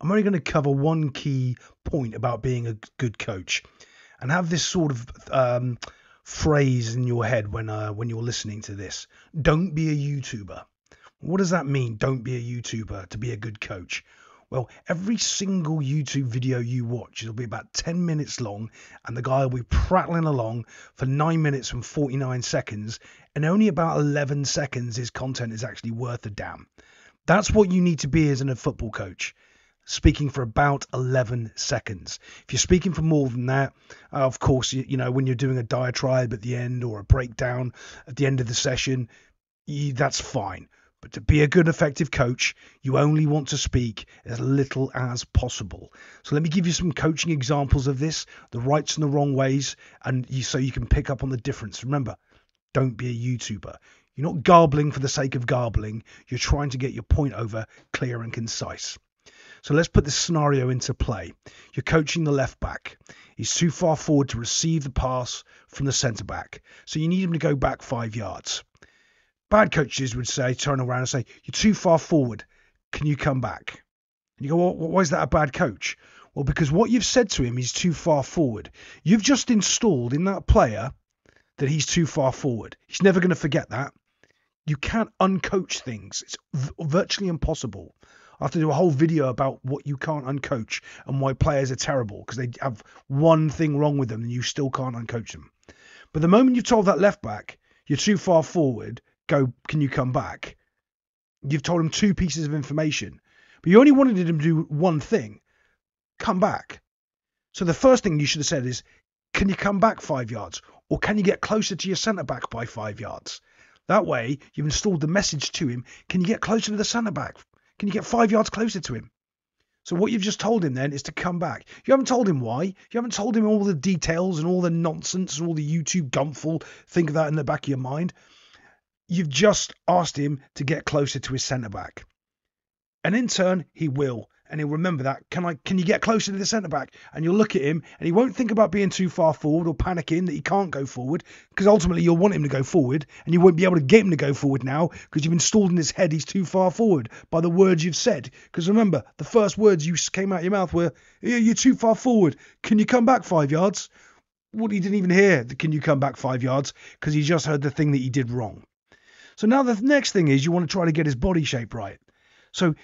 I'm only going to cover one key point about being a good coach, and have this sort of phrase in your head when you're listening to this. Don't be a YouTuber. What does that mean? Don't be a YouTuber to be a good coach. Well, every single YouTube video you watch, it'll be about 10 minutes long, and the guy will be prattling along for 9 minutes and 49 seconds, and only about 11 seconds his content is actually worth a damn. That's what you need to be as a football coach. Speaking for about 11 seconds. If you're speaking for more than that, of course, you know, when you're doing a diatribe at the end or a breakdown at the end of the session, that's fine. But to be a good, effective coach, you only want to speak as little as possible. So let me give you some coaching examples of this, the rights and the wrong ways, so you can pick up on the difference. Remember, don't be a YouTuber. You're not garbling for the sake of garbling. You're trying to get your point over clear and concise. So let's put this scenario into play. You're coaching the left back. He's too far forward to receive the pass from the centre back. So you need him to go back 5 yards. Bad coaches would say, turn around and say, you're too far forward. Can you come back? And you go, well, why is that a bad coach? Well, because what you've said to him is too far forward. You've just installed in that player that he's too far forward. He's never going to forget that. You can't uncoach things. It's virtually impossible. I have to do a whole video about what you can't uncoach and why players are terrible because they have one thing wrong with them and you still can't uncoach them. But the moment you've told that left back, you're too far forward, can you come back? You've told him two pieces of information, but you only wanted him to do one thing, come back. So the first thing you should have said is, can you come back 5 yards? Or can you get closer to your centre back by 5 yards? That way, you've installed the message to him, can you get closer to the centre back? Can you get 5 yards closer to him? So what you've just told him then is to come back. You haven't told him why. You haven't told him all the details and all the nonsense and all the YouTube gumpful. Think of that in the back of your mind. You've just asked him to get closer to his centre back. And in turn, he will. And he'll remember that. Can you get closer to the centre back? And you'll look at him and he won't think about being too far forward or panicking that he can't go forward, because ultimately you'll want him to go forward and you won't be able to get him to go forward now because you've installed in his head he's too far forward by the words you've said. Because remember, the first words you came out of your mouth were, you're too far forward. Can you come back 5 yards? Well, he didn't even hear the can you come back 5 yards because he just heard the thing that he did wrong. So now the next thing is you want to try to get his body shape right. So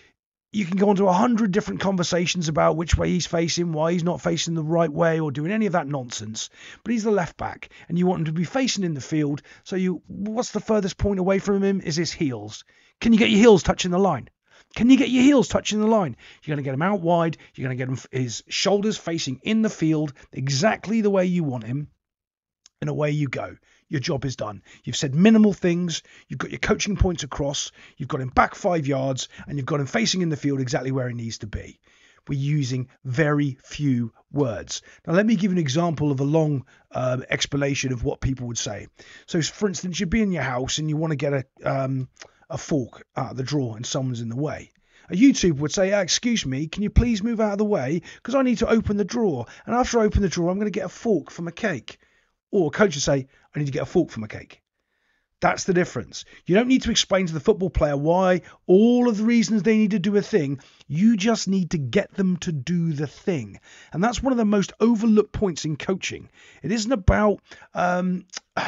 you can go into 100 different conversations about which way he's facing, why he's not facing the right way or doing any of that nonsense. But he's the left back and you want him to be facing in the field. So what's the furthest point away from him is his heels. Can you get your heels touching the line? Can you get your heels touching the line? You're going to get him out wide. You're going to get him his shoulders facing in the field exactly the way you want him. And away you go. Your job is done. You've said minimal things. You've got your coaching points across. You've got him back 5 yards and you've got him facing in the field exactly where he needs to be. We're using very few words. Now, let me give an example of a long explanation of what people would say. So, for instance, you'd be in your house and you want to get a fork out of the drawer and someone's in the way. A YouTuber would say, excuse me, can you please move out of the way? Because I need to open the drawer. And after I open the drawer, I'm going to get a fork for my cake. Or a coach would say, I need to get a fork for my cake. That's the difference. You don't need to explain to the football player why, all of the reasons they need to do a thing. You just need to get them to do the thing. And that's one of the most overlooked points in coaching. It isn't about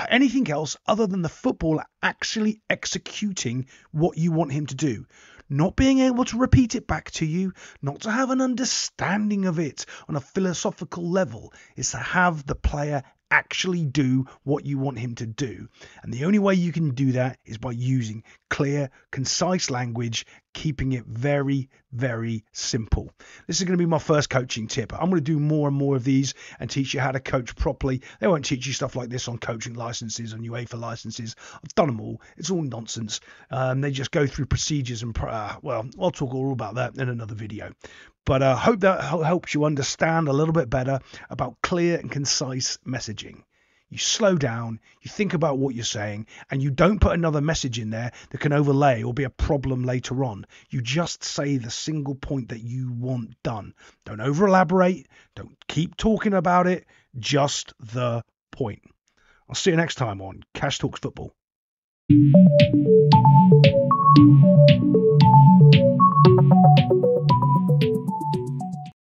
anything else other than the footballer actually executing what you want him to do. Not being able to repeat it back to you, not to have an understanding of it on a philosophical level. It's to have the player actually do what you want him to do. And the only way you can do that is by using clear, concise language, keeping it very, very simple. This is going to be my first coaching tip. I'm going to do more and more of these and teach you how to coach properly. They won't teach you stuff like this on coaching licenses, on UEFA licenses. I've done them all. It's all nonsense. They just go through procedures and, well, I'll talk all about that in another video. But I hope that helps you understand a little bit better about clear and concise messaging. You slow down, you think about what you're saying, and you don't put another message in there that can overlay or be a problem later on. You just say the single point that you want done. Don't over elaborate. Don't keep talking about it. Just the point. I'll see you next time on Cash Talks Football.